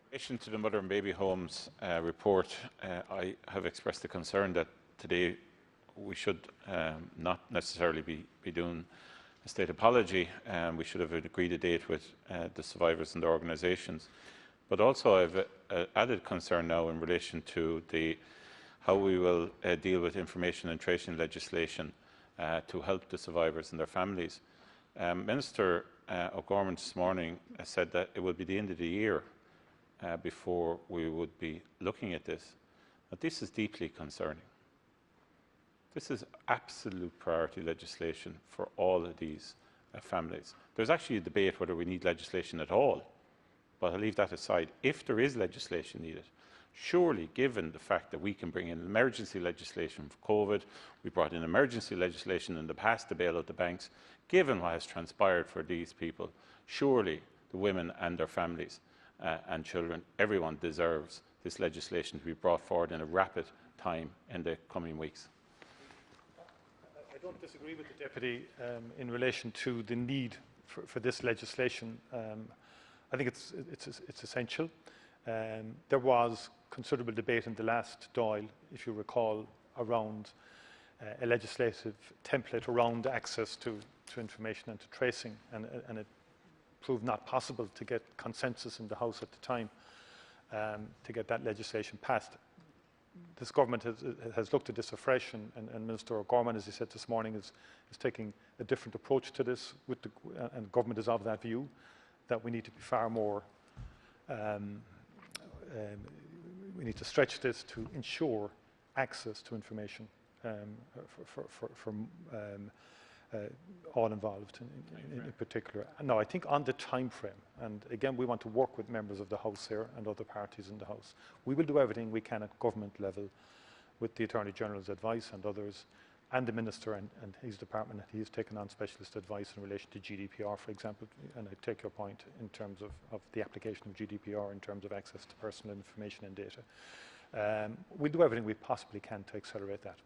In relation to the mother and baby homes report, I have expressed the concern that today we should not necessarily be doing a state apology. We should have agreed a date with the survivors and their organisations. But also I have added concern now in relation to how we will deal with information and tracing legislation to help the survivors and their families. Minister O'Gorman this morning said that it will be the end of the year before we would be looking at this. Now, this is deeply concerning. This is absolute priority legislation for all of these families. There's actually a debate whether we need legislation at all, but I'll leave that aside. If there is legislation needed, surely, given the fact that we can bring in emergency legislation for COVID, we brought in emergency legislation in the past to bail out the banks, given what has transpired for these people, surely the women and their families and children, everyone deserves this legislation to be brought forward in a rapid time in the coming weeks. I don't disagree with the Deputy in relation to the need for this legislation. I think it's essential. There was considerable debate in the last Dáil, if you recall, around a legislative template around access to information and to tracing, and it proved not possible to get consensus in the House at the time to get that legislation passed. This government has looked at this afresh, and Minister O'Gorman, as he said this morning, is taking a different approach to this, and government is of that view, that we need to be far more, we need to stretch this to ensure access to information for all involved in particular. Now, I think on the time frame, and again, we want to work with members of the House here and other parties in the House. We will do everything we can at government level with the Attorney General's advice and others, and the Minister and his department. He has taken on specialist advice in relation to GDPR, for example, and I take your point in terms of the application of GDPR in terms of access to personal information and data. We'll do everything we possibly can to accelerate that.